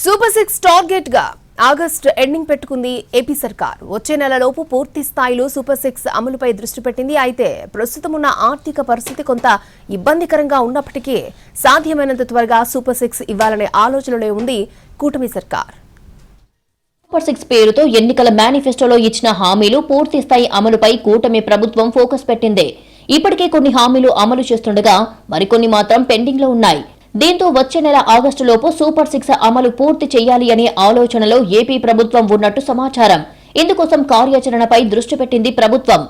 Super 6 target గా August ending పెట్టుకుంది AP సర్కార్. వచ్చే నెలలోపు పూర్తి స్థాయిలో సూపర్ 6 అమలుపై దృష్టి పెట్టింది. అయితే ప్రస్తుతం ఉన్న ఆర్థిక పరిస్థితి కొంత ఇబ్బందికరంగా ఉన్నప్పటికీ సాధ్యమైనంత త్వరగా సూపర్ 6 ఇవ్వాలనే ఆలోచనలో ఉంది కూటమి సర్కార్. సూపర్ 6 పేరుతో ఎన్నికల మేనిఫెస్టోలో ఇచ్చిన హామీలు పూర్తి స్థాయి అమలుపై కూటమి ప్రభుత్వం ఫోకస్ పెట్టింది. ఇప్పటికే కొన్ని హామీలు అమలు చేస్తుండగా మరికొన్ని మాత్రం పెండింగ్ లో ఉన్నాయి. దీంతో వచ్చే నెల ఆగస్టులోపు సూపర్ 6 అమలు పూర్తి చేయాలి అనే ఆలోచనలో ఏపీ ప్రభుత్వం ఉన్నట్టు సమాచారం. ఇందుకోసం కార్యాచరణపై దృష్టి పెట్టింది ప్రభుత్వం.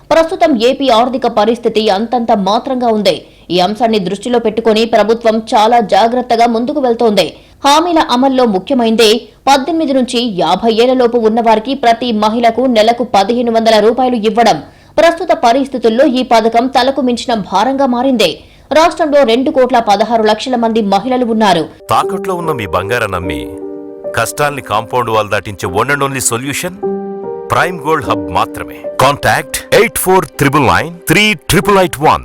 ప్రస్తుతం ఏపీ ఆర్థిక పరిస్థితి అంతంత మాత్రంగా ఉంది. ఈ అంశాన్ని దృష్టిలో పెట్టుకుని ప్రభుత్వం చాలా జాగ్రత్తగా ముందుకు వెళ్తోంది. హామీల అమల్లో ముఖ్యమైందే 18 నుంచి 50 ఏళ్లలోపు ఉన్నవారికి ప్రతి మహిళకు నెలకు 1500 రూపాయలు ఇవ్వడం. ప్రస్తుత పరిస్థితుల్లో ఈ పథకం తలకు మించిన భారంగా మారింది. రాష్ట్రంలో 2,16,00,000 మంది మహిళలు ఉన్నారు. తాకట్లో ఉన్న మీ బంగారం నమ్మి కష్టాల్ని కాంపౌండ్ వాల్ దాటించే one and only solution Prime Gold Hub మాత్రమే. కాంటాక్ట్ 8499938881.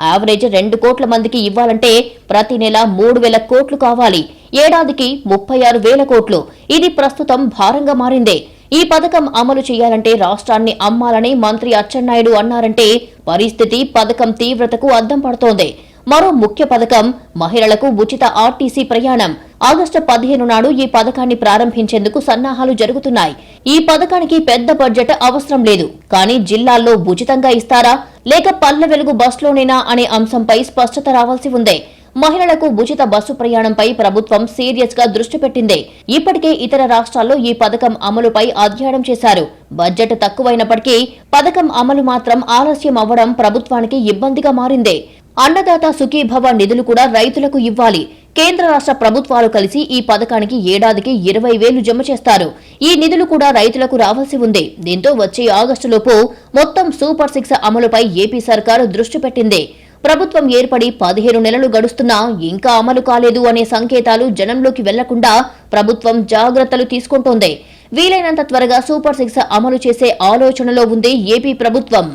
యావరేజ్ 2 కోట్ల మందికి ఇవ్వాలంటే ప్రతి నెల 3,000 కోట్లు కావాలి. ఏడాదికి 36,000 కోట్లు. ఇది ప్రస్తుతం భారంగా మారింది. ఈ పథకం అమలు చేయాలంటే రాష్ట్రాన్ని అమ్మాలని మంత్రి అచ్చెన్నాయుడు అన్నారంటే పరిస్థితి పథకం తీవ్రతకు అద్దం పడుతోంది. మరో ముఖ్య పథకం మహిళలకు ఉచిత ఆర్టీసీ ప్రయాణం. ఆగస్టు 15 నాడు ఈ పథకాన్ని ప్రారంభించేందుకు సన్నాహాలు జరుగుతున్నాయి. ఈ పథకానికి పెద్ద బడ్జెట్ అవసరం లేదు. కానీ జిల్లాల్లో ఉచితంగా ఇస్తారా లేక పల్లె వెలుగు బస్సులోనేనా అనే అంశంపై స్పష్టత రావాల్సి ఉంది. మహిళలకు ఉచిత బస్సు ప్రయాణంపై ప్రభుత్వం సీరియస్ గా దృష్టి పెట్టింది. ఇప్పటికే ఇతర రాష్ట్రాల్లో ఈ పథకం అమలుపై అధ్యయనం చేశారు. బడ్జెట్ తక్కువైనప్పటికీ పథకం అమలు మాత్రం ఆలస్యం అవ్వడం ప్రభుత్వానికి ఇబ్బందిగా మారింది. అన్నదాత సుఖీభవ నిధులు కూడా రైతులకు ఇవ్వాలి. కేంద్ర రాష్ట్ర ప్రభుత్వాలు కలిసి ఈ పథకానికి ఏడాదికి 20,000 జమ చేస్తారు. ఈ నిధులు కూడా రైతులకు రావాల్సి ఉంది. దీంతో వచ్చే ఆగస్టులోపు మొత్తం సూపర్ 6 అమలుపై ఏపీ సర్కారు దృష్టి పెట్టింది. ప్రభుత్వం ఏర్పడి 15 నెలలు గడుస్తున్నా ఇంకా అమలు కాలేదు అనే సంకేతాలు జనంలోకి వెళ్లకుండా ప్రభుత్వం జాగ్రత్తలు తీసుకుంటోంది. వీలైనంత త్వరగా సూపర్ 6 అమలు చేసే ఆలోచనలో ఉంది ఏపీ ప్రభుత్వం.